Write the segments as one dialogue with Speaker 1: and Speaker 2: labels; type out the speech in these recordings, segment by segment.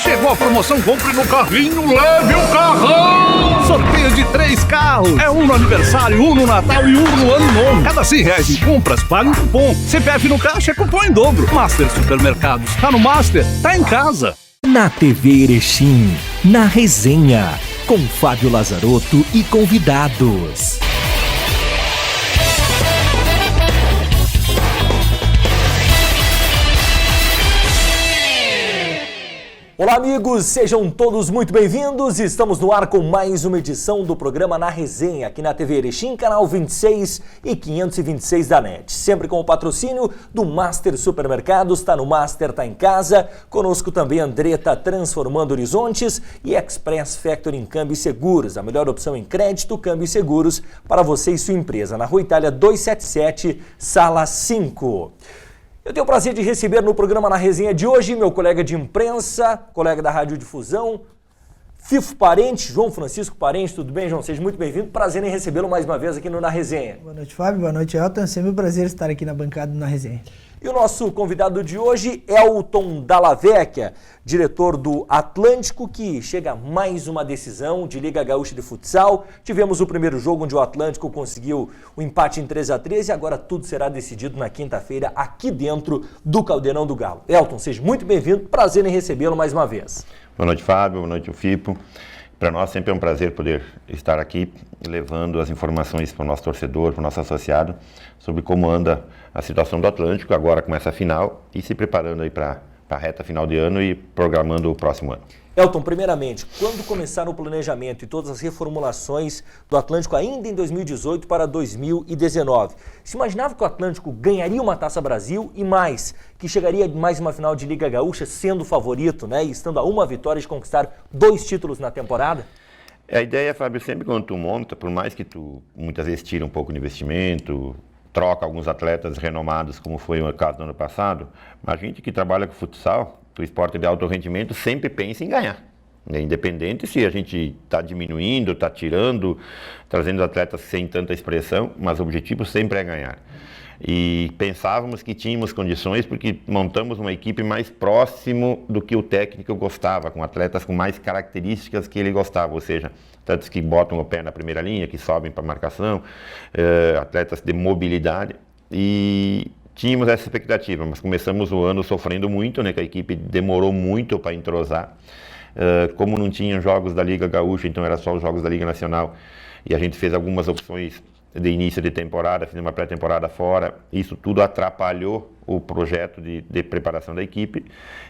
Speaker 1: Chegou a promoção Compre no Carrinho, leve o carrão! Sorteio de 3 carros. É um no aniversário, um no Natal e um no Ano Novo. Cada R$100 em compras, paga um cupom. CPF no caixa é cupom em dobro. Master Supermercados. Tá no Master, tá em casa.
Speaker 2: Na TV Erechim, na resenha, com Fábio Lazarotto e convidados.
Speaker 3: Olá amigos, sejam todos muito bem-vindos. Estamos no ar com mais uma edição do programa Na Resenha, aqui na TV Erechim, canal 26 e 526 da NET. Sempre com o patrocínio do Master Supermercados, tá no Master, tá em casa. Conosco também Andretta Transformando Horizontes e Express Factory em Câmbio e Seguros, a melhor opção em crédito, câmbio e seguros para você e sua empresa. Na Rua Itália 277, sala 5. Eu tenho o prazer de receber no programa Na Resenha de hoje meu colega de imprensa, colega da Radiodifusão, Fifo Parente, João Francisco Parente. Tudo bem, João? Seja muito bem-vindo. Prazer em recebê-lo mais uma vez aqui no Na Resenha.
Speaker 4: Boa noite, Fábio. Boa noite, Elton. É sempre um prazer estar aqui na bancada do Na Resenha.
Speaker 3: E o nosso convidado de hoje é Elton Dalla Vecchia, diretor do Atlântico, que chega a mais uma decisão de Liga Gaúcha de Futsal. Tivemos o primeiro jogo onde o Atlântico conseguiu o empate em 3-3 e agora tudo será decidido na quinta-feira aqui dentro do Caldeirão do Galo. Elton, seja muito bem-vindo. Prazer em recebê-lo mais uma vez.
Speaker 5: Boa noite, Fábio. Boa noite, Fipo. Para nós sempre é um prazer poder estar aqui levando as informações para o nosso torcedor, para o nosso associado, sobre como anda a situação do Atlântico agora com essa final e se preparando aí para a reta final de ano e programando o próximo ano.
Speaker 3: Elton, primeiramente, quando começaram o planejamento e todas as reformulações do Atlântico ainda em 2018 para 2019, se imaginava que o Atlântico ganharia uma Taça Brasil e mais, que chegaria mais uma final de Liga Gaúcha sendo favorito, né, e estando a uma vitória de conquistar 2 títulos na temporada?
Speaker 5: A ideia, Fábio, sempre quando tu monta, por mais que tu muitas vezes tira um pouco de investimento, troca alguns atletas renomados, como foi o caso do ano passado, mas a gente que trabalha com futsal, o esporte de alto rendimento, sempre pensa em ganhar. Independente se a gente está diminuindo, está tirando, trazendo atletas sem tanta expressão, mas o objetivo sempre é ganhar. E pensávamos que tínhamos condições porque montamos uma equipe mais próximo do que o técnico gostava, com atletas com mais características que ele gostava, ou seja, atletas que botam o pé na primeira linha, que sobem para a marcação, atletas de mobilidade. E tínhamos essa expectativa, mas começamos o ano sofrendo muito, né, que a equipe demorou muito para entrosar. Como não tinham jogos da Liga Gaúcha, então era só os jogos da Liga Nacional, e a gente fez algumas opções de início de temporada, fizemos uma pré-temporada fora, isso tudo atrapalhou o projeto de preparação da equipe,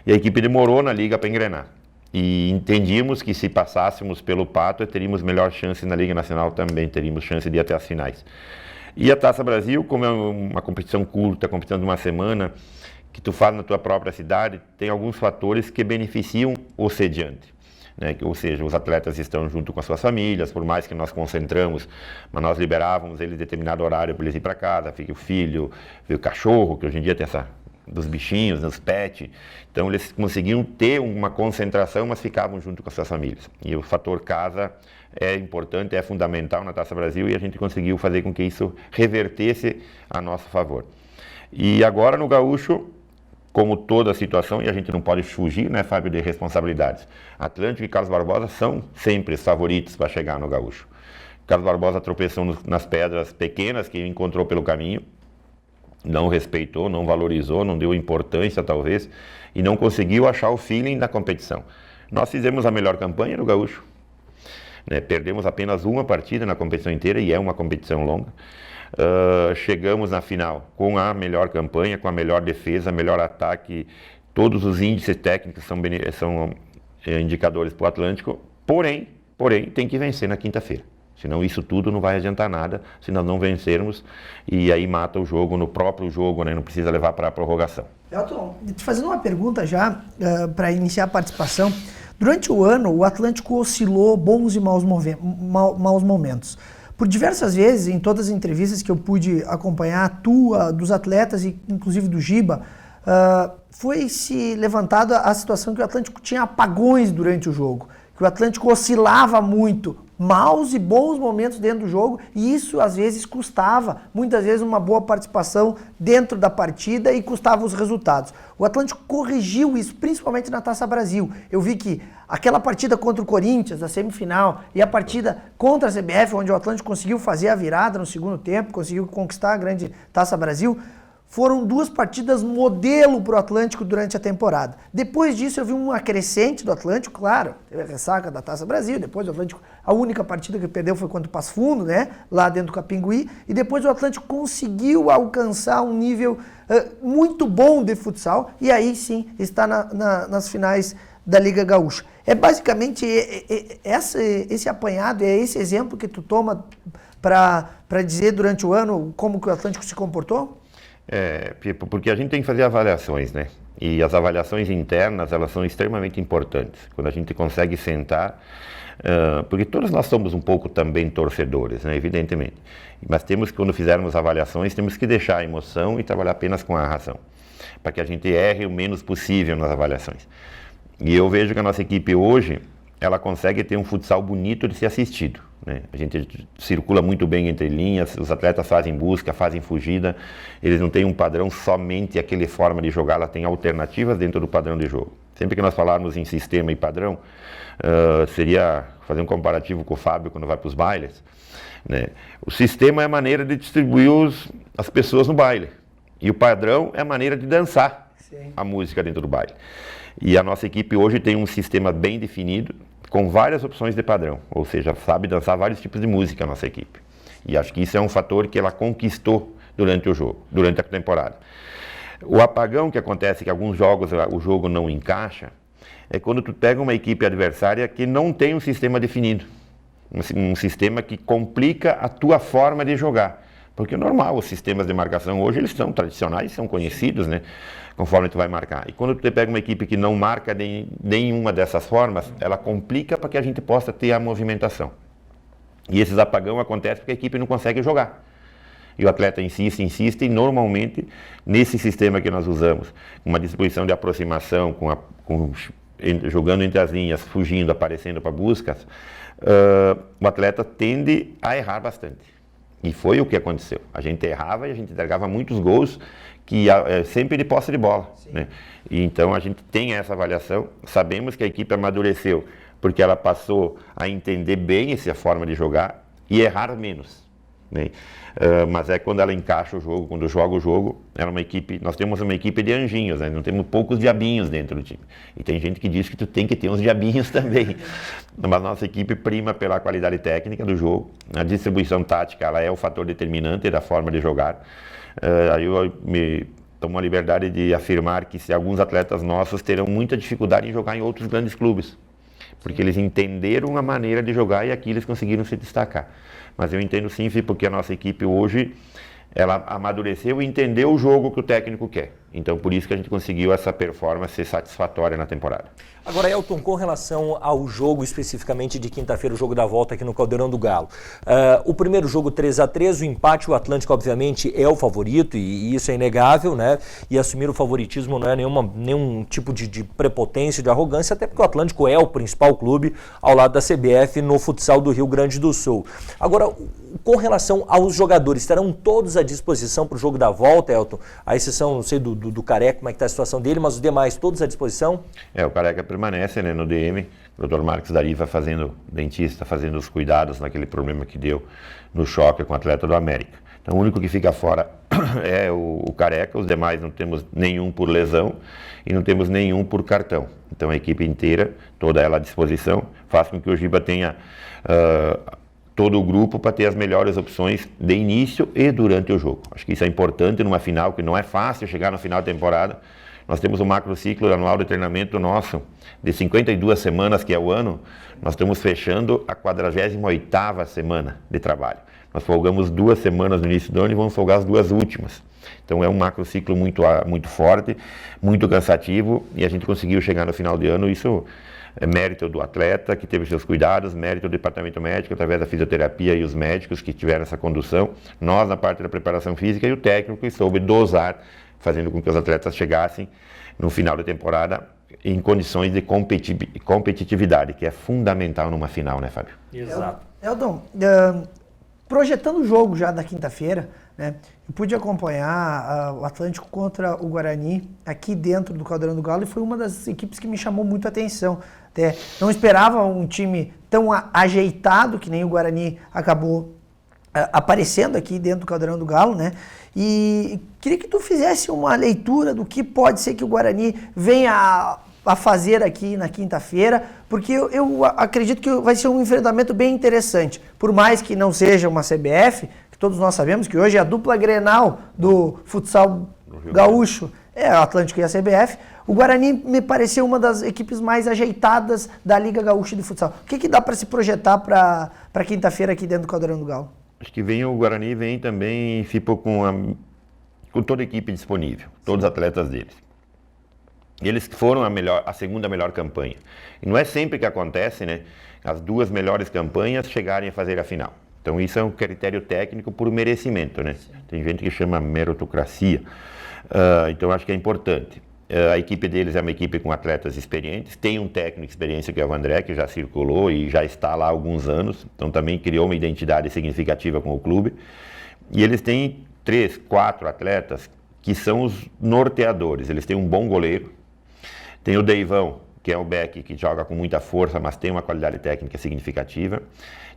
Speaker 5: e a equipe demorou na Liga para engrenar. E entendíamos que se passássemos pelo Pato, teríamos melhor chance na Liga Nacional também, teríamos chance de ir até as finais. E a Taça Brasil, como é uma competição curta, competição de uma semana, que tu faz na tua própria cidade, tem alguns fatores que beneficiam o sediante, né? Ou seja, os atletas estão junto com as suas famílias, por mais que nós concentramos, mas nós liberávamos eles em determinado horário para eles ir para casa, fica o filho, o cachorro, que hoje em dia tem essa dos bichinhos, dos pets, então eles conseguiam ter uma concentração, mas ficavam junto com as suas famílias. E o fator casa é importante, é fundamental na Taça Brasil e a gente conseguiu fazer com que isso revertesse a nosso favor. E agora no Gaúcho, como toda a situação, e a gente não pode fugir, né, Fábio, de responsabilidades. Atlântico e Carlos Barbosa são sempre os favoritos para chegar no Gaúcho. Carlos Barbosa tropeçou nas pedras pequenas que encontrou pelo caminho, não respeitou, não valorizou, não deu importância talvez, e não conseguiu achar o feeling da competição. Nós fizemos a melhor campanha no Gaúcho, né? Perdemos apenas uma partida na competição inteira, e é uma competição longa. Chegamos na final com a melhor campanha, com a melhor defesa, melhor ataque, todos os índices técnicos são indicadores para o Atlântico, porém, tem que vencer na quinta-feira. Senão isso tudo não vai adiantar nada, se nós não vencermos, e aí mata o jogo no próprio jogo, né? Não precisa levar para a prorrogação.
Speaker 4: Elton, te fazendo uma pergunta já, para iniciar a participação. Durante o ano, o Atlântico oscilou bons e maus momentos. Por diversas vezes, em todas as entrevistas que eu pude acompanhar, dos atletas e inclusive do Giba, foi se levantada a situação que o Atlântico tinha apagões durante o jogo, que o Atlântico oscilava muito, maus e bons momentos dentro do jogo, e isso às vezes custava, muitas vezes, uma boa participação dentro da partida e custava os resultados. O Atlântico corrigiu isso, principalmente na Taça Brasil. Eu vi que aquela partida contra o Corinthians, a semifinal, e a partida contra a CBF, onde o Atlântico conseguiu fazer a virada no segundo tempo, conseguiu conquistar a grande Taça Brasil, foram 2 partidas modelo para o Atlântico durante a temporada. Depois disso eu vi uma crescente do Atlântico, claro, teve a ressaca da Taça Brasil, depois o Atlântico, a única partida que perdeu foi contra o Passo Fundo, né, lá dentro do Capinguí, e depois o Atlântico conseguiu alcançar um nível muito bom de futsal, e aí sim está nas finais da Liga Gaúcha. É basicamente esse apanhado, é esse exemplo que tu toma para dizer durante o ano como que o Atlântico se comportou?
Speaker 5: Porque a gente tem que fazer avaliações, né? E as avaliações internas, elas são extremamente importantes. Quando a gente consegue sentar, porque todos nós somos um pouco também torcedores, né? Evidentemente. Mas temos que, quando fizermos avaliações, temos que deixar a emoção e trabalhar apenas com a razão, para que a gente erre o menos possível nas avaliações. E eu vejo que a nossa equipe hoje, ela consegue ter um futsal bonito de ser assistido, né? A gente circula muito bem entre linhas, os atletas fazem busca, fazem fugida, eles não têm um padrão somente aquele forma de jogar, ela tem alternativas dentro do padrão de jogo. Sempre que nós falarmos em sistema e padrão, seria fazer um comparativo com o Fábio quando vai para os bailes, né? O sistema é a maneira de distribuir as pessoas no baile, e o padrão é a maneira de dançar a música dentro do baile. E a nossa equipe hoje tem um sistema bem definido, com várias opções de padrão, ou seja, sabe dançar vários tipos de música a nossa equipe. E acho que isso é um fator que ela conquistou durante o jogo, durante a temporada. O apagão que acontece, que alguns jogos o jogo não encaixa, é quando tu pega uma equipe adversária que não tem um sistema definido, um sistema que complica a tua forma de jogar. Porque é normal, os sistemas de marcação hoje, eles são tradicionais, são conhecidos, né? Conforme tu vai marcar. E quando tu pega uma equipe que não marca nenhuma dessas formas, ela complica para que a gente possa ter a movimentação. E esses apagão acontecem porque a equipe não consegue jogar. E o atleta insiste, e normalmente, nesse sistema que nós usamos, uma distribuição de aproximação, jogando entre as linhas, fugindo, aparecendo para buscas, o atleta tende a errar bastante. E foi o que aconteceu. A gente errava e a gente entregava muitos gols sempre de posse de bola, né? E então a gente tem essa avaliação, sabemos que a equipe amadureceu porque ela passou a entender bem essa forma de jogar e errar menos, né? Mas é quando ela encaixa o jogo, quando joga o jogo, nós temos uma equipe de anjinhos, né? Não temos poucos diabinhos dentro do time. E tem gente que diz que tu tem que ter uns diabinhos também. Mas nossa equipe prima pela qualidade técnica do jogo, a distribuição tática, ela é o fator determinante da forma de jogar. Aí eu me tomo a liberdade de afirmar que se alguns atletas nossos terão muita dificuldade em jogar em outros grandes clubes, porque eles entenderam a maneira de jogar e aqui eles conseguiram se destacar. Mas eu entendo sim, porque a nossa equipe hoje, ela amadureceu e entendeu o jogo que o técnico quer. Então, por isso que a gente conseguiu essa performance satisfatória na temporada.
Speaker 3: Agora, Elton, com relação ao jogo especificamente de quinta-feira, o jogo da volta aqui no Caldeirão do Galo. O primeiro jogo 3-3, o empate, o Atlântico obviamente é o favorito e isso é inegável, né? E assumir o favoritismo não é nenhum tipo de prepotência, de arrogância, até porque o Atlântico é o principal clube ao lado da CBF no futsal do Rio Grande do Sul. Agora, com relação aos jogadores, estarão todos à disposição para o jogo da volta, Elton? A exceção, não sei, do Careca, como é que está a situação dele, mas os demais todos à disposição?
Speaker 5: O Careca permanece, né, no DM, o Dr. Marcos Dariva dentista, fazendo os cuidados naquele problema que deu no choque com o atleta do América. Então o único que fica fora é o Careca, os demais não temos nenhum por lesão e não temos nenhum por cartão. Então a equipe inteira, toda ela à disposição, faz com que o Giba tenha todo o grupo para ter as melhores opções de início e durante o jogo. Acho que isso é importante numa final, que não é fácil chegar no final da temporada. Nós temos um macrociclo anual de treinamento nosso, de 52 semanas, que é o ano, nós estamos fechando a 48ª semana de trabalho. Nós folgamos 2 semanas no início do ano e vamos folgar as 2 últimas. Então é um macrociclo muito forte, muito cansativo, e a gente conseguiu chegar no final de ano. Isso é mérito do atleta, que teve seus cuidados, mérito do departamento médico, através da fisioterapia e os médicos que tiveram essa condução, nós na parte da preparação física e o técnico que soube dosar, fazendo com que os atletas chegassem no final da temporada em condições de competitividade, que é fundamental numa final, né, Fábio?
Speaker 3: Exato.
Speaker 4: Elton, projetando o jogo já da quinta-feira, né? Eu pude acompanhar o Atlântico contra o Guarani aqui dentro do Caldeirão do Galo e foi uma das equipes que me chamou muito a atenção. Até não esperava um time tão ajeitado que nem o Guarani acabou aparecendo aqui dentro do Caldeirão do Galo, né? E queria que tu fizesse uma leitura do que pode ser que o Guarani venha a fazer aqui na quinta-feira, porque eu acredito que vai ser um enfrentamento bem interessante. Por mais que não seja uma CBF, que todos nós sabemos que hoje é a dupla Grenal do futsal gaúcho, é o Atlântico e a CBF, o Guarani me pareceu uma das equipes mais ajeitadas da Liga Gaúcha de Futsal. O que dá para se projetar para quinta-feira aqui dentro do Caldeirão do Galo?
Speaker 5: Acho que o Guarani vem também com toda a equipe disponível, todos os atletas deles. Eles foram a segunda melhor campanha. E não é sempre que acontece, né, as duas melhores campanhas chegarem a fazer a final. Então isso é um critério técnico por merecimento, né? Tem gente que chama meritocracia. Então acho que é importante. A equipe deles é uma equipe com atletas experientes, tem um técnico de experiência que é o André, que já circulou e já está lá há alguns anos, então também criou uma identidade significativa com o clube. E eles têm 3, 4 atletas que são os norteadores. Eles têm um bom goleiro, tem o Deivão, que é o back, que joga com muita força, mas tem uma qualidade técnica significativa.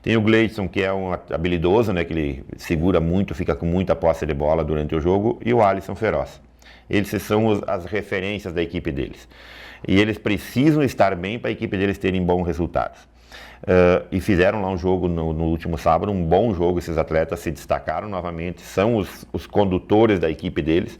Speaker 5: Tem o Gleidson, que é um habilidoso, né, que ele segura muito, fica com muita posse de bola durante o jogo, e o Alisson Feroz. Eles são as referências da equipe deles. E eles precisam estar bem para a equipe deles terem bons resultados. E fizeram lá um jogo no último sábado, um bom jogo. Esses atletas se destacaram novamente, são os condutores da equipe deles.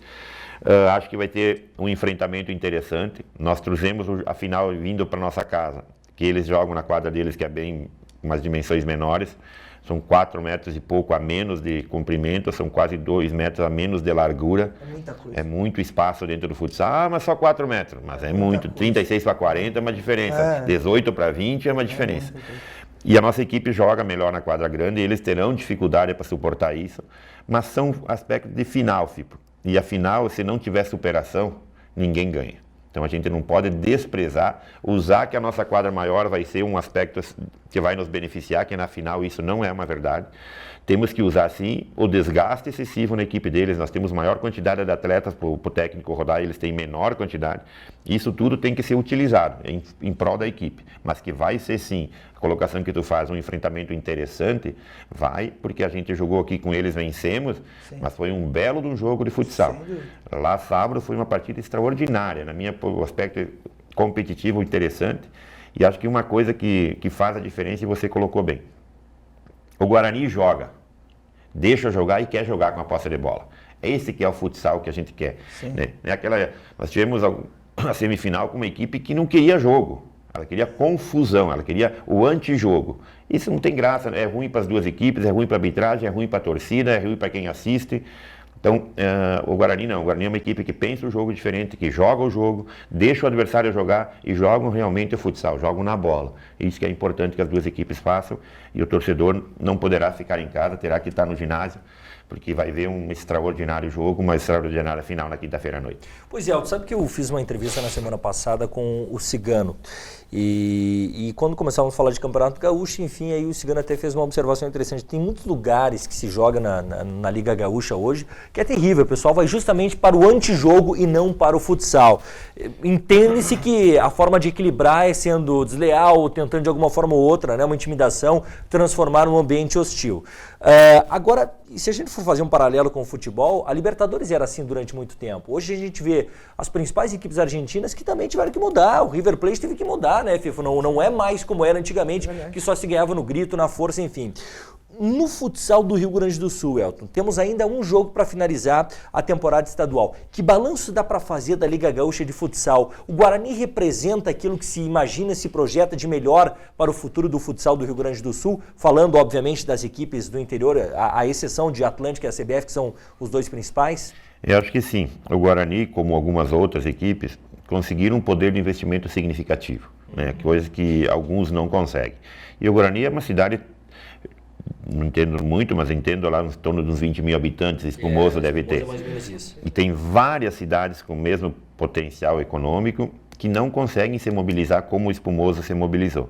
Speaker 5: Acho que vai ter um enfrentamento interessante. Nós trouxemos a final vindo para nossa casa, que eles jogam na quadra deles, que é bem umas dimensões menores. São 4 metros e pouco a menos de comprimento, são quase 2 metros a menos de largura.
Speaker 4: É muita coisa.
Speaker 5: É muito espaço dentro do futsal. Mas só 4 metros. Mas é muito. 36 para 40 é uma diferença. 18 para 20 é uma diferença. E a nossa equipe joga melhor na quadra grande e eles terão dificuldade para suportar isso. Mas são aspectos de final, Fipo. E a final, se não tiver superação, ninguém ganha. Então a gente não pode desprezar, usar que a nossa quadra maior vai ser um aspecto que vai nos beneficiar, que na final isso não é uma verdade. Temos que usar sim o desgaste excessivo na equipe deles. Nós temos maior quantidade de atletas para o técnico rodar, eles têm menor quantidade. Isso tudo tem que ser utilizado em prol da equipe. Mas que vai ser sim, a colocação que tu faz, um enfrentamento interessante, vai, porque a gente jogou aqui com eles, vencemos, sim. Mas foi um belo de um jogo de futsal. Lá sábado foi uma partida extraordinária, na minha aspecto competitivo interessante. E acho que uma coisa que faz a diferença, e você colocou bem, o Guarani joga, deixa jogar e quer jogar com a posse de bola. Esse que é o futsal que a gente quer. Né? Nós tivemos a semifinal com uma equipe que não queria jogo, ela queria confusão, ela queria o antijogo. Isso não tem graça, é ruim para as duas equipes, é ruim para a arbitragem, é ruim para a torcida, é ruim para quem assiste. Então, o Guarani não. O Guarani é uma equipe que pensa o jogo diferente, que joga o jogo, deixa o adversário jogar e jogam realmente o futsal, jogam na bola. Isso que é importante que as duas equipes façam e o torcedor não poderá ficar em casa, terá que estar no ginásio, porque vai ver um extraordinário jogo, uma extraordinária final na quinta-feira à noite.
Speaker 3: Pois é, sabe que eu fiz uma entrevista na semana passada com o Cigano. E quando começamos a falar de Campeonato Gaúcho, enfim, aí o Cigano até fez uma observação interessante. Tem muitos lugares que se joga na Liga Gaúcha hoje que é terrível. O pessoal vai justamente para o antijogo e não para o futsal. Entende-se que a forma de equilibrar é sendo desleal, tentando de alguma forma ou outra, né, uma intimidação, transformar um ambiente hostil. Agora, se a gente for fazer um paralelo com o futebol, a Libertadores era assim durante muito tempo. Hoje a gente vê as principais equipes argentinas que também tiveram que mudar. O River Plate teve que mudar, né, FIFA? Não é mais como era antigamente, que só se ganhava no grito, na força, enfim. No futsal do Rio Grande do Sul, Elton, temos ainda um jogo para finalizar a temporada estadual. Que balanço dá para fazer da Liga Gaúcha de Futsal? O Guarani representa aquilo que se imagina, se projeta de melhor para o futuro do futsal do Rio Grande do Sul, falando, obviamente, das equipes do interior, à exceção de Atlântico e a CBF, que são os dois principais?
Speaker 5: Eu acho que sim. O Guarani, como algumas outras equipes, conseguiram um poder de investimento significativo, né? Coisa que alguns não conseguem. E o Guarani é uma cidade, não entendo muito, mas entendo lá em torno de uns 20 mil habitantes, Espumoso deve ter.
Speaker 3: Mais ou menos isso.
Speaker 5: E tem várias cidades com o mesmo potencial econômico que não conseguem se mobilizar como o Espumoso se mobilizou.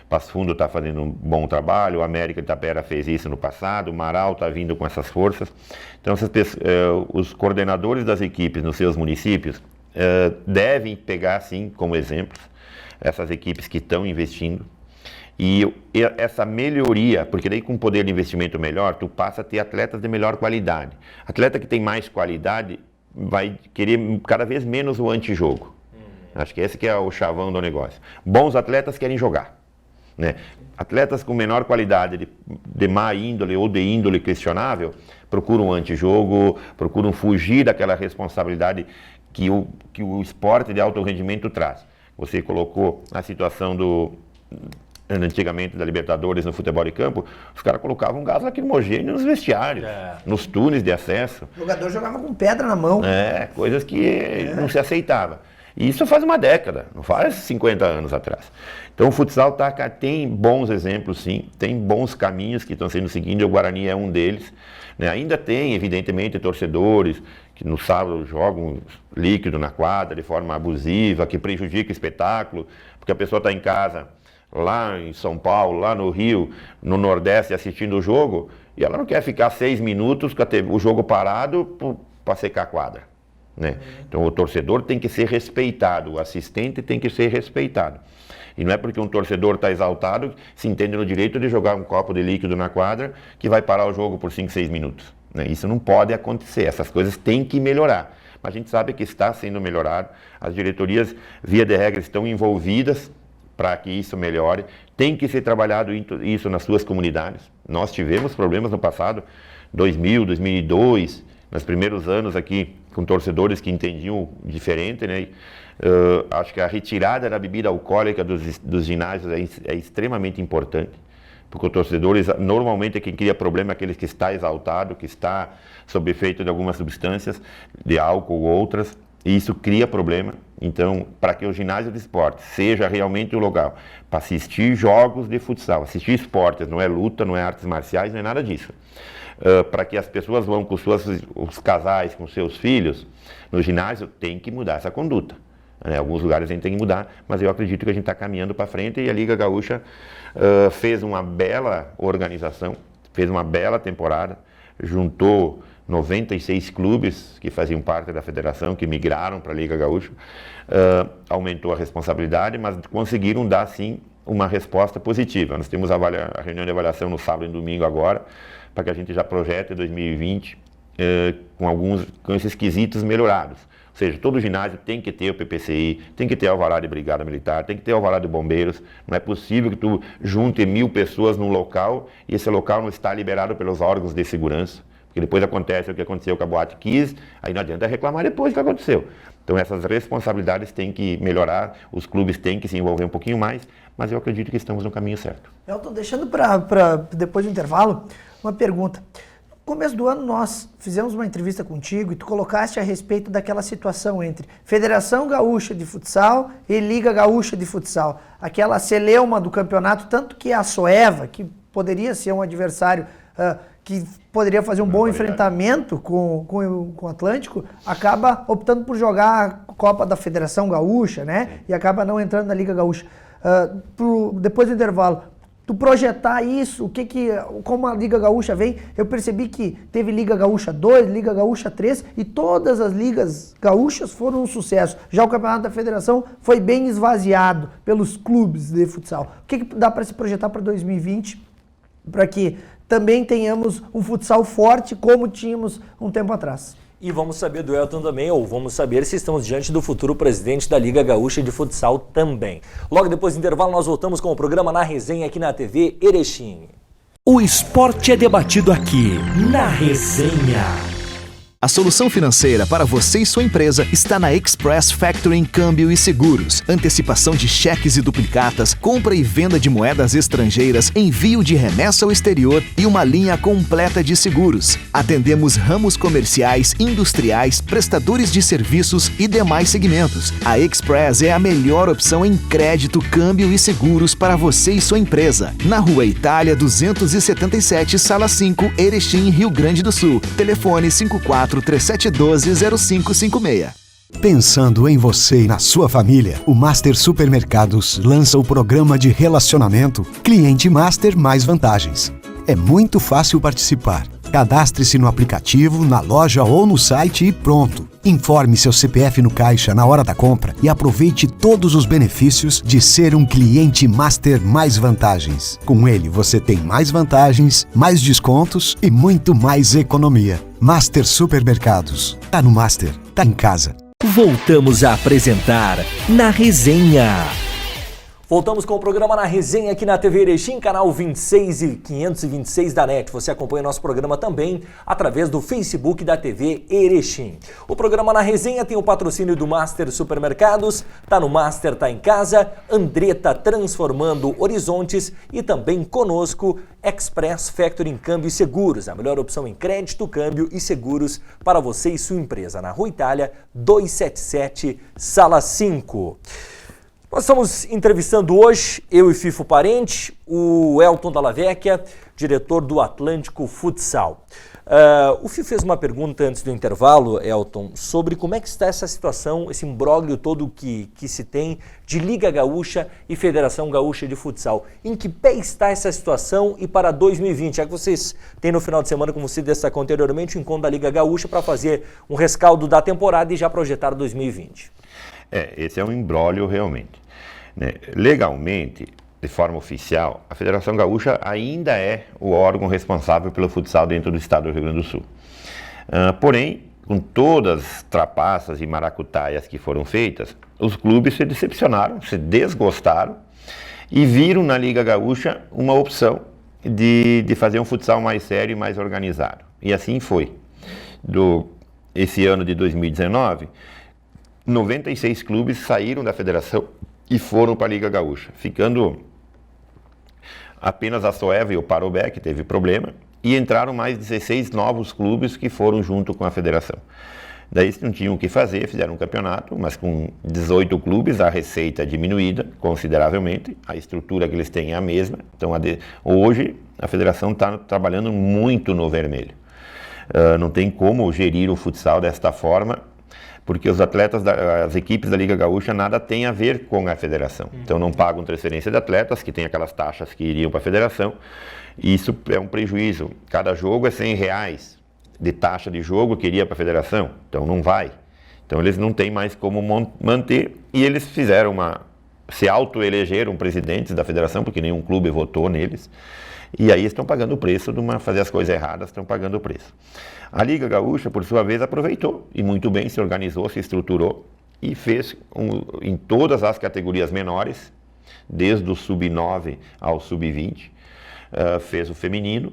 Speaker 5: Passo Fundo está fazendo um bom trabalho, o América de Itapera fez isso no passado, o Marau está vindo com essas forças. Então, os coordenadores das equipes nos seus municípios devem pegar, sim, como exemplos, essas equipes que estão investindo. E essa melhoria, porque daí com um poder de investimento melhor, tu passa a ter atletas de melhor qualidade. Atleta que tem mais qualidade vai querer cada vez menos o antijogo. Acho que esse que é o chavão do negócio. Bons atletas querem jogar, né? Atletas com menor qualidade, de má índole ou de índole questionável, procuram antijogo, procuram fugir daquela responsabilidade que o esporte de alto rendimento traz. Você colocou a situação antigamente da Libertadores no futebol de campo, os caras colocavam gás lacrimogêneo nos vestiários, nos túneis de acesso.
Speaker 4: O jogador jogava com pedra na mão.
Speaker 5: Coisas que não se aceitava. E isso faz uma década, não faz 50 anos atrás. Então o futsal tem bons exemplos, sim, tem bons caminhos que estão sendo seguidos, o Guarani é um deles. Né? Ainda tem, evidentemente, torcedores que no sábado jogam líquido na quadra de forma abusiva, que prejudica o espetáculo, porque a pessoa está em casa, lá em São Paulo, lá no Rio, no Nordeste, assistindo o jogo, e ela não quer ficar 6 minutos com o jogo parado para secar a quadra. Né? Então o torcedor tem que ser respeitado, o assistente tem que ser respeitado. E não é porque um torcedor está exaltado, se entende no direito de jogar um copo de líquido na quadra, que vai parar o jogo por 5, 6 minutos. Né? Isso não pode acontecer, essas coisas têm que melhorar. Mas a gente sabe que está sendo melhorado, as diretorias, via de regra, estão envolvidas para que isso melhore. Tem que ser trabalhado isso nas suas comunidades. Nós tivemos problemas no passado, 2000, 2002, nos primeiros anos aqui, com torcedores que entendiam diferente, né? Acho que a retirada da bebida alcoólica dos ginásios é extremamente importante, porque os torcedores, normalmente quem cria problema é aqueles que está exaltado, que está sob efeito de algumas substâncias, de álcool ou outras, e isso cria problema. Então, para que o ginásio de esporte seja realmente o local para assistir jogos de futsal, assistir esportes, não é luta, não é artes marciais, não é nada disso. Para que as pessoas vão com os casais, com seus filhos, no ginásio, tem que mudar essa conduta. Alguns lugares a gente tem que mudar, mas eu acredito que a gente está caminhando para frente e a Liga Gaúcha fez uma bela organização, fez uma bela temporada, juntou 96 clubes que faziam parte da federação, que migraram para a Liga Gaúcha, aumentou a responsabilidade, mas conseguiram dar, sim, uma resposta positiva. Nós temos a reunião de avaliação no sábado e domingo agora, para que a gente já projete 2020 com esses quesitos melhorados. Ou seja, todo ginásio tem que ter o PPCI, tem que ter alvará de brigada militar, tem que ter alvará de bombeiros. Não é possível que tu junte 1000 pessoas num local e esse local não está liberado pelos órgãos de segurança. Porque depois acontece o que aconteceu com a Boate Kiss, aí não adianta reclamar depois do que aconteceu. Então essas responsabilidades têm que melhorar, os clubes têm que se envolver um pouquinho mais, mas eu acredito que estamos no caminho certo.
Speaker 4: Eu estou deixando para depois do intervalo uma pergunta. No começo do ano nós fizemos uma entrevista contigo e tu colocaste a respeito daquela situação entre Federação Gaúcha de Futsal e Liga Gaúcha de Futsal. Aquela celeuma do campeonato, tanto que a Soeva, que poderia ser um adversário que poderia fazer um bom enfrentamento com o Atlântico, acaba optando por jogar a Copa da Federação Gaúcha, né? E acaba não entrando na Liga Gaúcha. Depois do intervalo, tu projetar isso, como a Liga Gaúcha vem, eu percebi que teve Liga Gaúcha 2, Liga Gaúcha 3 e todas as ligas gaúchas foram um sucesso. Já o Campeonato da Federação foi bem esvaziado pelos clubes de futsal. O que dá para se projetar para 2020 para que também tenhamos um futsal forte como tínhamos um tempo atrás?
Speaker 3: E vamos saber do Elton também, ou vamos saber se estamos diante do futuro presidente da Liga Gaúcha de Futsal também. Logo depois do intervalo, nós voltamos com o programa Na Resenha aqui na TV Erechim.
Speaker 2: O esporte é debatido aqui, na Resenha.
Speaker 6: A solução financeira para você e sua empresa está na Express Factoring Câmbio e Seguros. Antecipação de cheques e duplicatas, compra e venda de moedas estrangeiras, envio de remessa ao exterior e uma linha completa de seguros. Atendemos ramos comerciais, industriais, prestadores de serviços e demais segmentos. A Express é a melhor opção em crédito, câmbio e seguros para você e sua empresa. Na Rua Itália 277, Sala 5, Erechim, Rio Grande do Sul. Telefone 54 3712 0556.
Speaker 7: Pensando em você e na sua família, o Master Supermercados lança o programa de relacionamento Cliente Master Mais Vantagens. É muito fácil participar. Cadastre-se no aplicativo, na loja ou no site e pronto. Informe seu CPF no caixa na hora da compra e aproveite todos os benefícios de ser um cliente Master Mais Vantagens. Com ele você tem mais vantagens, mais descontos e muito mais economia. Master Supermercados. Tá no Master, tá em casa.
Speaker 2: Voltamos a apresentar Na Resenha.
Speaker 3: Voltamos com o programa Na Resenha aqui na TV Erechim, canal 26 e 526 da NET. Você acompanha nosso programa também através do Facebook da TV Erechim. O programa Na Resenha tem o patrocínio do Master Supermercados, tá no Master, tá em casa, Andretta transformando horizontes e também conosco Express Factoring Câmbio e Seguros, a melhor opção em crédito, câmbio e seguros para você e sua empresa. Na Rua Itália, 277, Sala 5. Nós estamos entrevistando hoje, eu e Fifo Parente, o Elton Dalla Vecchia, diretor do Atlântico Futsal. O Fifo fez uma pergunta antes do intervalo, Elton, sobre como é que está essa situação, esse imbróglio todo que se tem de Liga Gaúcha e Federação Gaúcha de Futsal. Em que pé está essa situação e para 2020? Já que vocês têm no final de semana, como você destacou anteriormente, o encontro da Liga Gaúcha para fazer um rescaldo da temporada e já projetar 2020.
Speaker 5: Esse é um imbróglio realmente. Né? Legalmente, de forma oficial, a Federação Gaúcha ainda é o órgão responsável pelo futsal dentro do estado do Rio Grande do Sul. Porém, com todas as trapaças e maracutaias que foram feitas, os clubes se decepcionaram, se desgostaram e viram na Liga Gaúcha uma opção de fazer um futsal mais sério e mais organizado. E assim foi. Esse ano de 2019, 96 clubes saíram da federação e foram para a Liga Gaúcha, ficando apenas a Soeva e o Parobé, que teve problema, e entraram mais 16 novos clubes que foram junto com a federação. Daí eles não tinham o que fazer, fizeram um campeonato, mas com 18 clubes, a receita é diminuída consideravelmente, a estrutura que eles têm é a mesma. Então, hoje, a federação está trabalhando muito no vermelho. Não tem como gerir o futsal desta forma, porque os atletas, as equipes da Liga Gaúcha nada tem a ver com a federação. Então não pagam transferência de atletas, que tem aquelas taxas que iriam para a federação, e isso é um prejuízo. Cada jogo é R$100 de taxa de jogo que iria para a federação, então não vai. Então eles não têm mais como manter, e eles se auto-elegeram presidentes da federação, porque nenhum clube votou neles, e aí estão pagando o preço fazer as coisas erradas, estão pagando o preço. A Liga Gaúcha, por sua vez, aproveitou e muito bem se organizou, se estruturou e fez em todas as categorias menores, desde o sub-9 ao sub-20, fez o feminino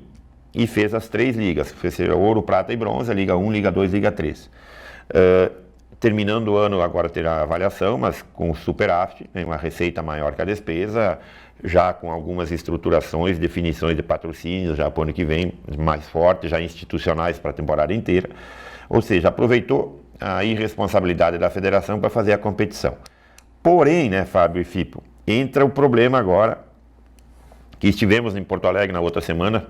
Speaker 5: e fez as 3 ligas, fez ouro, prata e bronze, a Liga 1, Liga 2, Liga 3. Terminando o ano, agora terá a avaliação, mas com superávit, uma receita maior que a despesa, já com algumas estruturações, definições de patrocínios, já para o ano que vem, mais fortes, já institucionais para a temporada inteira. Ou seja, aproveitou a irresponsabilidade da federação para fazer a competição. Porém, né, Fábio e Fipo, entra o problema agora, que estivemos em Porto Alegre na outra semana,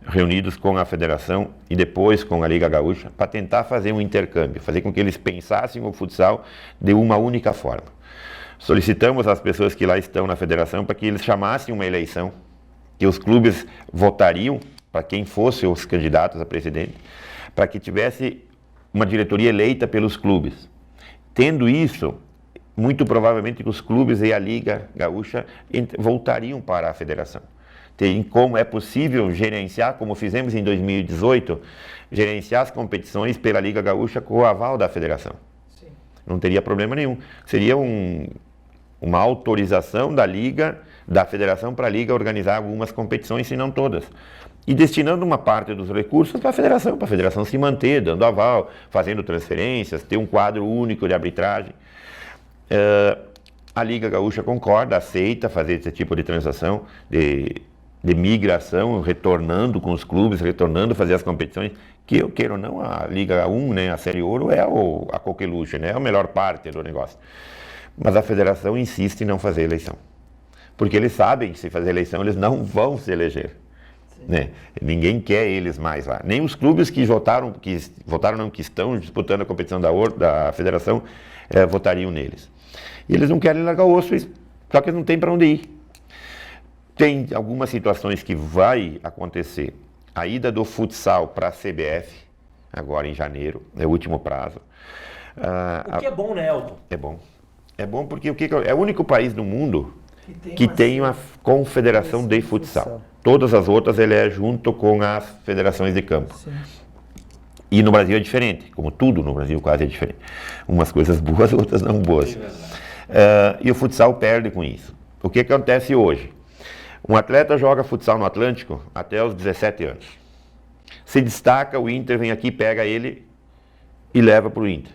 Speaker 5: reunidos com a federação e depois com a Liga Gaúcha, para tentar fazer um intercâmbio, fazer com que eles pensassem o futsal de uma única forma. Solicitamos às pessoas que lá estão na federação para que eles chamassem uma eleição, que os clubes votariam para quem fosse os candidatos a presidente, para que tivesse uma diretoria eleita pelos clubes. Tendo isso, muito provavelmente os clubes e a Liga Gaúcha voltariam para a federação. Tem como é possível gerenciar, como fizemos em 2018, gerenciar as competições pela Liga Gaúcha com o aval da federação. Sim. Não teria problema nenhum. Seria uma autorização da federação para a Liga organizar algumas competições, se não todas. E destinando uma parte dos recursos para a federação se manter, dando aval, fazendo transferências, ter um quadro único de arbitragem. A Liga Gaúcha concorda, aceita fazer esse tipo de transação, de migração, retornando com os clubes, retornando a fazer as competições, que eu quero ou não, a Liga 1, né, a Série Ouro é a coqueluche, né, é a melhor parte do negócio. Mas a federação insiste em não fazer eleição. Porque eles sabem que se fazer eleição eles não vão se eleger. Sim. né? Ninguém quer eles mais lá. Nem os clubes que que estão disputando a competição da federação, votariam neles. E eles não querem largar o osso, só que eles não têm para onde ir. Tem algumas situações que vai acontecer. A ida do futsal para a CBF, agora em janeiro, é o último prazo.
Speaker 3: O que é bom, né, Elton?
Speaker 5: É bom. É bom porque é o único país do mundo que tem uma confederação de futsal. Todas as outras ele é junto com as federações de campo. Sim. E no Brasil é diferente, como tudo no Brasil quase é diferente. Umas coisas boas, outras não boas. E o futsal perde com isso. O que acontece hoje? Um atleta joga futsal no Atlântico até os 17 anos. Se destaca, o Inter vem aqui, pega ele e leva para o Inter.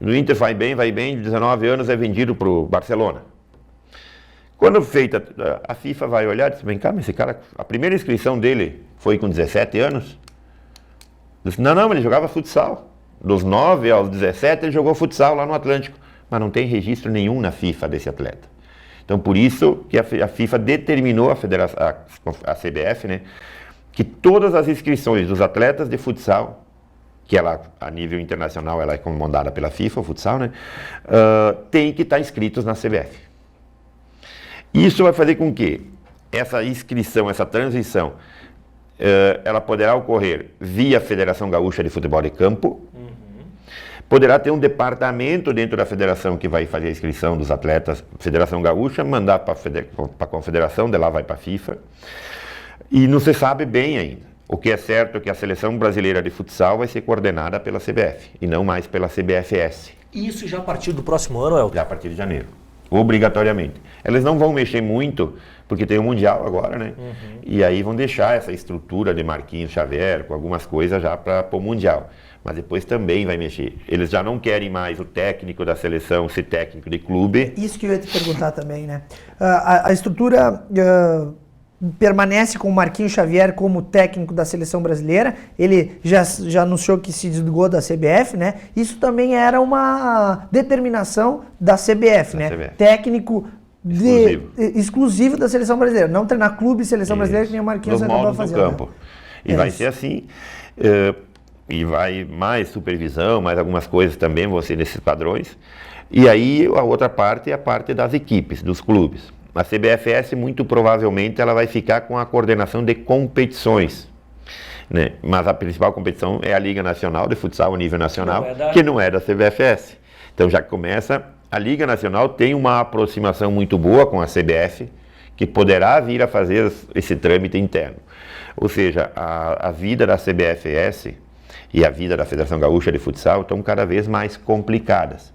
Speaker 5: No Inter vai bem, de 19 anos é vendido para o Barcelona. Quando feita, a FIFA vai olhar e diz, vem cá, mas esse cara, a primeira inscrição dele foi com 17 anos? Diz, não, ele jogava futsal. Dos 9 aos 17 ele jogou futsal lá no Atlântico. Mas não tem registro nenhum na FIFA desse atleta. Então, por isso que a FIFA determinou, a CBF, né, que todas as inscrições dos atletas de futsal, que ela, a nível internacional, ela é comandada pela FIFA, o futsal, né, tem que estar inscritos na CBF. Isso vai fazer com que essa inscrição, essa transição, ela poderá ocorrer via Federação Gaúcha de Futebol de Campo. Poderá ter um departamento dentro da federação que vai fazer a inscrição dos atletas, Federação Gaúcha, mandar para a confederação, de lá vai para a FIFA. E não se sabe bem ainda. O que é certo é que a seleção brasileira de futsal vai ser coordenada pela CBF e não mais pela CBFS.
Speaker 3: Isso já a partir do próximo ano, Elton?
Speaker 5: Já a partir de janeiro, obrigatoriamente. Eles não vão mexer muito, porque tem o Mundial agora, né? E aí vão deixar essa estrutura de Marquinhos Xavier, com algumas coisas já para o Mundial. Mas depois também vai mexer. Eles já não querem mais o técnico da seleção ser técnico de clube.
Speaker 4: Isso que eu ia te perguntar também, né? A estrutura permanece com o Marquinhos Xavier como técnico da seleção brasileira. Ele já anunciou que se desligou da CBF, né? Isso também era uma determinação da CBF, né? CBF. Técnico exclusivo da seleção brasileira. Não treinar clube e seleção brasileira que nem o Marquinhos acabou fazendo.
Speaker 5: Campo. Né? E vai ser assim. E vai mais supervisão, mais algumas coisas também vão ser nesses padrões. E aí a outra parte é a parte das equipes, dos clubes. A CBFS muito provavelmente ela vai ficar com a coordenação de competições, né? Mas a principal competição é a Liga Nacional de Futsal a nível nacional, que não é da CBFS. Então já começa, a Liga Nacional tem uma aproximação muito boa com a CBF, que poderá vir a fazer esse trâmite interno. Ou seja, a vida da CBFS e a vida da Federação Gaúcha de Futsal estão cada vez mais complicadas,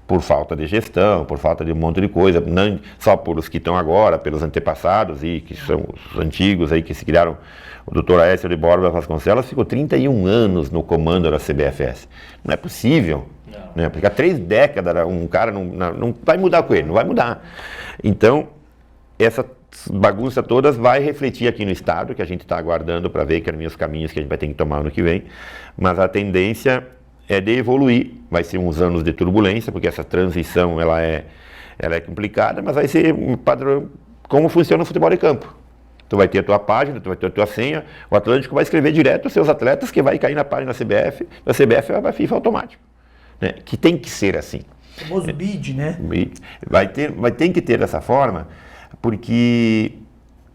Speaker 5: por falta de gestão, por falta de um monte de coisa, não só por os que estão agora, pelos antepassados, e que são os antigos aí que se criaram. O doutor Aécio de Borba Vasconcelos ficou 31 anos no comando da CBFS. Não é possível, né? Porque há 3 décadas um cara não vai mudar com ele, não vai mudar. Então, essa bagunça todas vai refletir aqui no Estado, que a gente está aguardando para ver os caminhos que a gente vai ter que tomar ano que vem, mas a tendência é de evoluir, vai ser uns anos de turbulência, porque essa transição ela é complicada, mas vai ser um padrão, como funciona o futebol de campo. Tu vai ter a tua página, tu vai ter a tua senha, o Atlântico vai escrever direto os seus atletas, que vai cair na página da CBF vai para a FIFA automático, né? Que tem que ser assim.
Speaker 4: O famoso bid, né?
Speaker 5: Vai ter que ter dessa forma, porque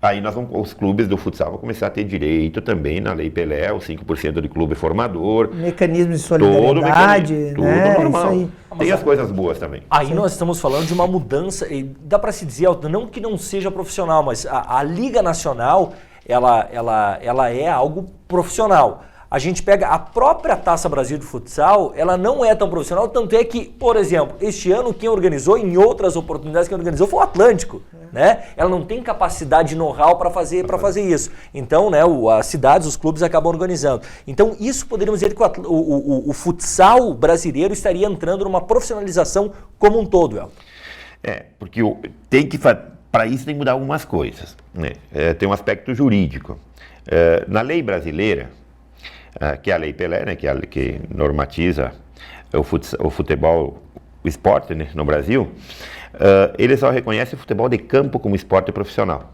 Speaker 5: aí os clubes do futsal vão começar a ter direito também na Lei Pelé, o 5% de clube formador.
Speaker 4: Mecanismo de solidariedade,
Speaker 5: tudo
Speaker 4: né?
Speaker 5: normal.
Speaker 4: Isso aí.
Speaker 5: Tem as coisas boas também.
Speaker 3: Aí nós estamos falando de uma mudança, e dá para se dizer, não que não seja profissional, mas a Liga Nacional, ela é algo profissional. A gente pega a própria Taça Brasil de Futsal, ela não é tão profissional, tanto é que, por exemplo, este ano quem organizou, em outras oportunidades quem organizou foi o Atlântico, né? Ela não tem capacidade de know-how para fazer isso. Então, né, as cidades, os clubes acabam organizando. Então, isso poderíamos dizer que o futsal brasileiro estaria entrando numa profissionalização como um todo, Elton.
Speaker 5: Porque para isso tem que mudar algumas coisas, né? Tem um aspecto jurídico. Na lei brasileira, que é a Lei Pelé, né, que normatiza o futebol, o esporte, né, no Brasil, ele só reconhece o futebol de campo como esporte profissional.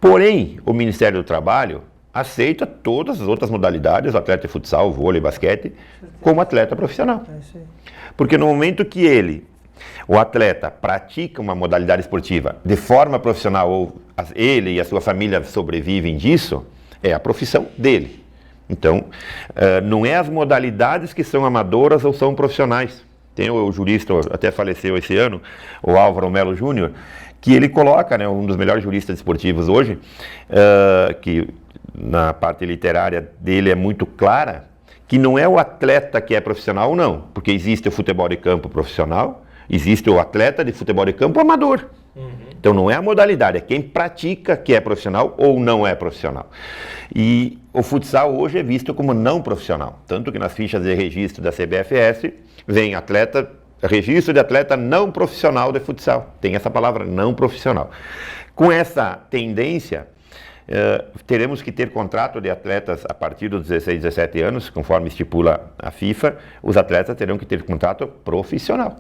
Speaker 5: Porém, o Ministério do Trabalho aceita todas as outras modalidades, o atleta de futsal, vôlei, basquete, como atleta profissional. Porque no momento que o atleta pratica uma modalidade esportiva de forma profissional, ou ele e a sua família sobrevivem disso, é a profissão dele. Então, não é as modalidades que são amadoras ou são profissionais. Tem o jurista, até faleceu esse ano, o Álvaro Melo Júnior, que ele coloca, né, um dos melhores juristas esportivos hoje, que na parte literária dele é muito clara, que não é o atleta que é profissional, não, porque existe o futebol de campo profissional, existe o atleta de futebol de campo amador. Então não é a modalidade, é quem pratica que é profissional ou não é profissional. E o futsal hoje é visto como não profissional, tanto que nas fichas de registro da CBFS vem registro de atleta não profissional de futsal. Tem essa palavra, não profissional. Com essa tendência, teremos que ter contrato de atletas a partir dos 16, 17 anos, conforme estipula a FIFA, os atletas terão que ter contrato profissional.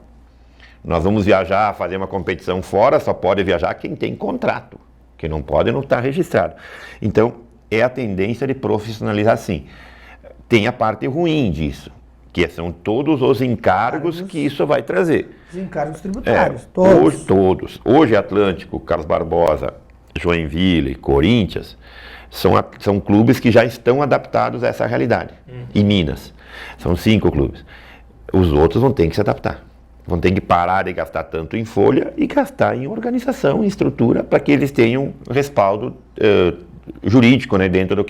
Speaker 5: Nós vamos viajar, fazer uma competição fora, só pode viajar quem tem contrato, quem não pode não está registrado. Então, é a tendência de profissionalizar sim. Tem a parte ruim disso, que são todos os encargos que isso vai trazer.
Speaker 4: Os encargos tributários, todos.
Speaker 5: Todos. Hoje, Atlântico, Carlos Barbosa, Joinville, Corinthians, são clubes que já estão adaptados a essa realidade. E Minas, são 5 clubes. Os outros vão ter que se adaptar. Vão ter que parar de gastar tanto em folha e gastar em organização, em estrutura, para que eles tenham respaldo jurídico, né, dentro do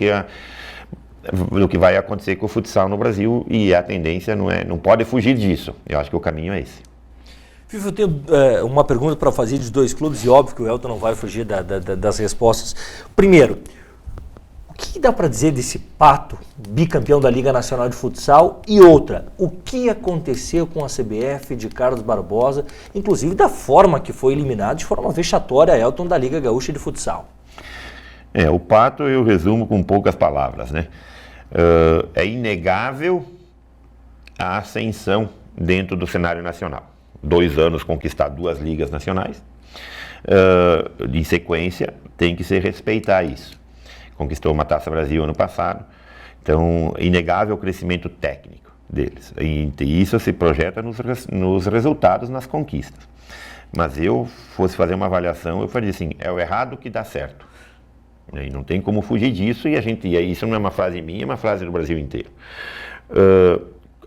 Speaker 5: que vai acontecer com o futsal no Brasil, e a tendência não pode fugir disso. Eu acho que o caminho é esse.
Speaker 3: Fifa, eu tenho uma pergunta para fazer de 2 clubes, e óbvio que o Elton não vai fugir das respostas. Primeiro, o que dá para dizer desse Pato, bicampeão da Liga Nacional de Futsal? E outra, o que aconteceu com a CBF de Carlos Barbosa, inclusive da forma que foi eliminado de forma vexatória Elton da Liga Gaúcha de Futsal?
Speaker 5: O Pato eu resumo com poucas palavras, né? É inegável a ascensão dentro do cenário nacional. 2 anos conquistar 2 ligas nacionais, em sequência, tem que se respeitar isso. Conquistou uma Taça Brasil ano passado, então inegável o crescimento técnico deles. E isso se projeta nos resultados, nas conquistas. Mas eu fosse fazer uma avaliação, eu faria assim, é o errado que dá certo. E não tem como fugir disso, e isso não é uma frase minha, é uma frase do Brasil inteiro.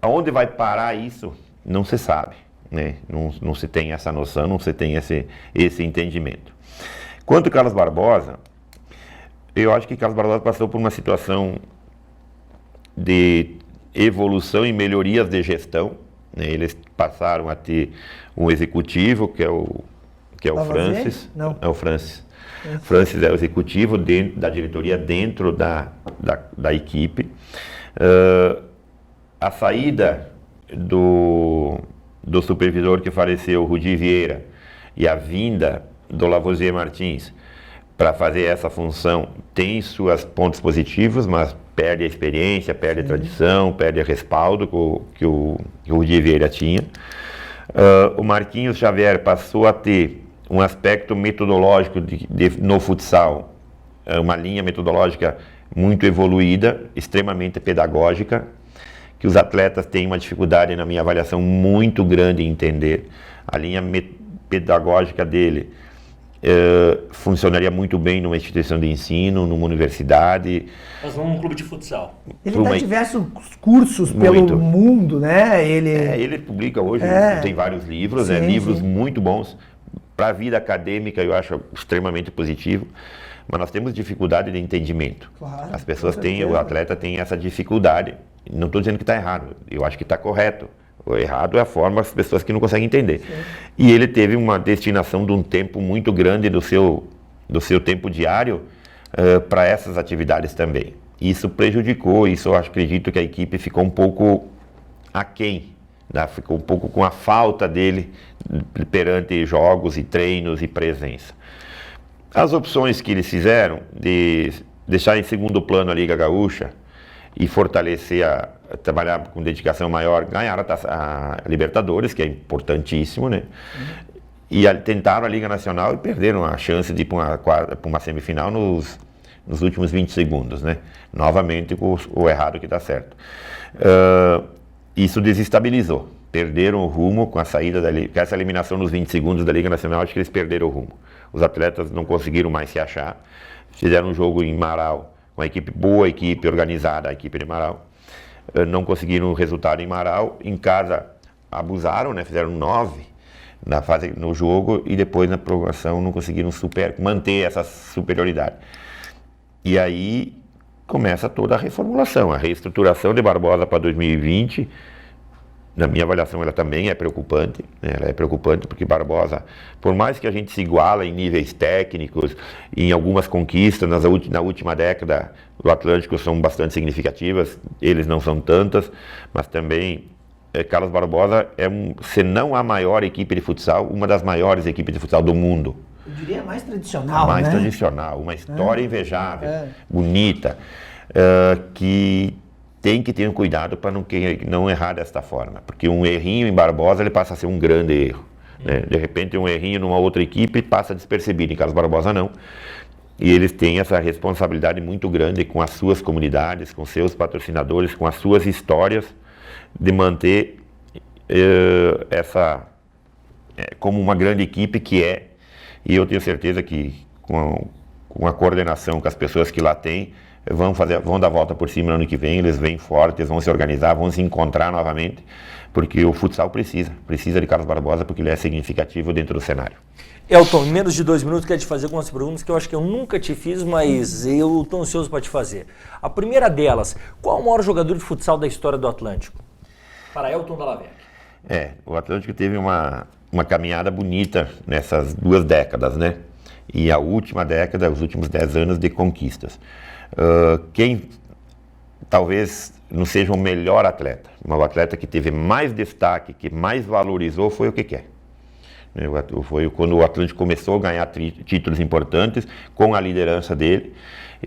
Speaker 5: Aonde vai parar isso, não se sabe, né? Não se tem essa noção, não se tem esse entendimento. Quanto ao Carlos Barbosa, eu acho que Carlos Barbosa passou por uma situação de evolução e melhorias de gestão, né? Eles passaram a ter um executivo, que é o Francis. Não. É o Francis. Francis é o executivo da diretoria dentro da equipe. A saída do supervisor que faleceu, Rudi Vieira, e a vinda do Lavoisier Martins para fazer essa função tem seus pontos positivos, mas perde a experiência, perde a tradição, perde o respaldo que o Rudi Vieira tinha. O Marquinhos Xavier passou a ter um aspecto metodológico no futsal, uma linha metodológica muito evoluída, extremamente pedagógica, que os atletas têm uma dificuldade, na minha avaliação, muito grande em entender. A linha pedagógica dele funcionaria muito bem numa instituição de ensino, numa universidade.
Speaker 3: Nós vamos num clube de futsal.
Speaker 4: Ele dá diversos cursos pelo mundo, né?
Speaker 5: Ele publica hoje, tem vários livros, livros muito bons. Para a vida acadêmica eu acho extremamente positivo, mas nós temos dificuldade de entendimento. Claro, as pessoas têm, o atleta tem essa dificuldade. Não estou dizendo que está errado, eu acho que está correto. O errado é a forma das pessoas que não conseguem entender. Sim. E ele teve uma destinação de um tempo muito grande do seu tempo diário para essas atividades também. Isso prejudicou, eu acredito que a equipe ficou um pouco aquém, né? Ficou um pouco com a falta dele perante jogos e treinos e presença. As opções que eles fizeram de deixar em segundo plano a Liga Gaúcha e fortalecer, trabalhar com dedicação maior, ganhar a Libertadores, que é importantíssimo, né? E tentaram a Liga Nacional e perderam a chance de ir para uma semifinal nos nos últimos 20 segundos, né? Novamente o errado que dá certo. Isso desestabilizou. Perderam o rumo com a saída com essa eliminação nos 20 segundos da Liga Nacional, acho que eles perderam o rumo. Os atletas não conseguiram mais se achar. Fizeram um jogo em Marau, uma equipe boa, equipe organizada, a equipe de Marau. Não conseguiram o resultado em Marau. Em casa abusaram, né? Fizeram 9 no jogo e depois na prorrogação não conseguiram manter essa superioridade. E aí começa toda a reformulação, a reestruturação de Barbosa para 2020. Na minha avaliação, ela também é preocupante, né? Ela é preocupante porque Barbosa, por mais que a gente se iguala em níveis técnicos, em algumas conquistas na última década do Atlântico são bastante significativas, eles não são tantas, mas também Carlos Barbosa se não a maior equipe de futsal, uma das maiores equipes de futsal do mundo.
Speaker 4: Eu diria mais tradicional,
Speaker 5: mais
Speaker 4: né?
Speaker 5: tradicional, uma história invejável, bonita, que tem que ter um cuidado para não errar desta forma, porque um errinho em Barbosa ele passa a ser um grande erro. Né? De repente um errinho numa outra equipe passa despercebido, em Carlos Barbosa não. E eles têm essa responsabilidade muito grande com as suas comunidades, com seus patrocinadores, com as suas histórias, de manter como uma grande equipe que é. E eu tenho certeza que com a coordenação que as pessoas que lá têm, vão dar a volta por cima no ano que vem, eles vêm fortes, vão se organizar, vão se encontrar novamente, porque o futsal precisa de Carlos Barbosa, porque ele é significativo dentro do cenário.
Speaker 3: Elton, em menos de 2 minutos, quero te fazer algumas perguntas que eu acho que eu nunca te fiz, mas eu estou ansioso para te fazer. A primeira delas, qual é o maior jogador de futsal da história do Atlântico? Para Elton Dallavec.
Speaker 5: O Atlântico teve uma caminhada bonita nessas 2 décadas, né? E a última década, os últimos 10 anos de conquistas. Quem talvez não seja o melhor atleta, mas o atleta que teve mais destaque, que mais valorizou foi o Keké. Foi quando o Atlântico começou a ganhar títulos importantes com a liderança dele,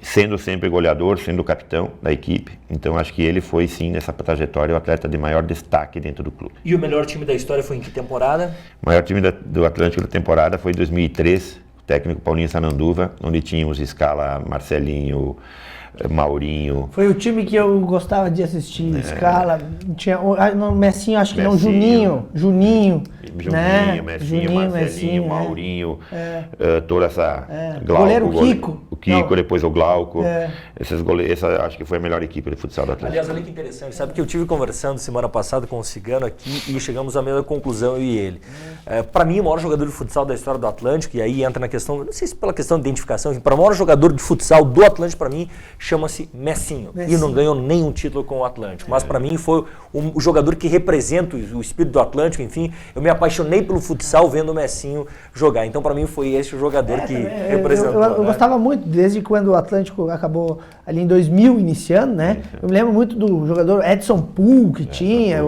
Speaker 5: sendo sempre goleador, sendo o capitão da equipe. Então acho que ele foi sim nessa trajetória o atleta de maior destaque dentro do clube.
Speaker 3: E o melhor time da história foi em que temporada?
Speaker 5: O maior time do Atlântico da temporada foi 2003, o técnico Paulinho Sananduva, onde tínhamos Scala, Marcelinho, Maurinho.
Speaker 4: Foi o time que eu gostava de assistir, Scala, tinha no Messinho, acho que não, Juninho, né?
Speaker 5: Messinho, Marcelinho, Maurinho, toda essa... Glauco,
Speaker 4: goleiro Kiko.
Speaker 5: O Kiko, depois o Glauco. Essa acho que foi a melhor equipe de futsal do Atlético.
Speaker 3: Aliás, olha que interessante, sabe que eu tive conversando semana passada com o Cigano aqui e chegamos à mesma conclusão, eu e ele. Para mim, o maior jogador de futsal da história do Atlântico, e aí entra na questão, não sei se pela questão de identificação, para o maior jogador de futsal do Atlântico, para mim, chama-se Messinho. E não ganhou nenhum título com o Atlântico. Mas para mim foi o jogador que representa o espírito do Atlântico. Enfim, eu me apaixonei pelo futsal vendo o Messinho jogar. Então para mim foi esse o jogador que representou.
Speaker 4: Eu gostava muito, desde quando o Atlântico acabou ali em 2000 iniciando, né? Eu me lembro muito do jogador Edson Pool que tinha,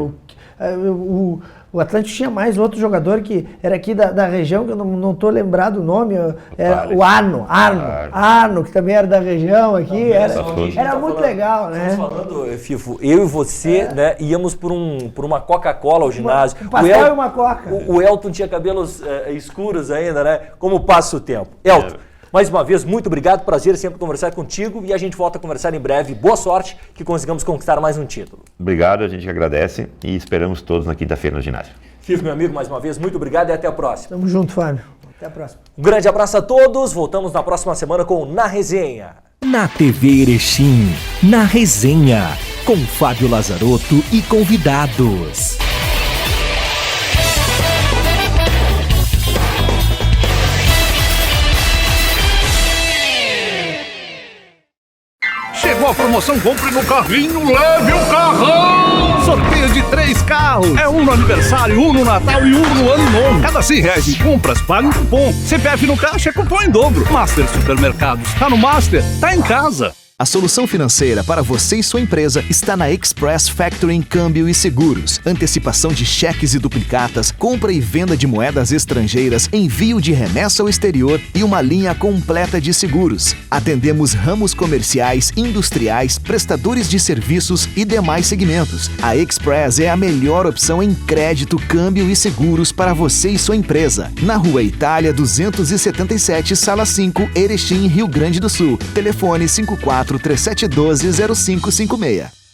Speaker 4: o Atlântico tinha mais outro jogador que era aqui da região, que eu não estou lembrado o nome, era o Arno, que também era da região aqui, era muito legal, né?
Speaker 3: Estamos falando, Fifo, eu e você, né, íamos por uma Coca-Cola ao ginásio.
Speaker 4: Um pastel e uma Coca.
Speaker 3: O Elton tinha cabelos escuros ainda, né? Como passa o tempo. Elton, mais uma vez, muito obrigado, prazer sempre conversar contigo e a gente volta a conversar em breve. Boa sorte, que consigamos conquistar mais um título.
Speaker 5: Obrigado, a gente agradece e esperamos todos na quinta-feira no ginásio.
Speaker 3: Fifo, meu amigo, mais uma vez, muito obrigado e até a próxima.
Speaker 4: Tamo junto, Fábio. Até a próxima.
Speaker 3: Um grande abraço a todos, voltamos na próxima semana com Na Resenha.
Speaker 2: Na TV Erechim, Na Resenha, com Fábio Lazarotto e convidados.
Speaker 1: Chegou a promoção Compre no Carrinho, leve o carrão! Sorteio de 3 carros. É um no aniversário, um no Natal e um no Ano Novo. Cada R$100 em compras, paga um cupom. CPF no caixa é cupom em dobro. Master Supermercados. Tá no Master, tá em casa.
Speaker 6: A solução financeira para você e sua empresa está na Express Factoring Câmbio e Seguros. Antecipação de cheques e duplicatas, compra e venda de moedas estrangeiras, envio de remessa ao exterior e uma linha completa de seguros. Atendemos ramos comerciais, industriais, prestadores de serviços e demais segmentos. A Express é a melhor opção em crédito, câmbio e seguros para você e sua empresa. Na Rua Itália 277, Sala 5, Erechim, Rio Grande do Sul. Telefone 54 3712 0556.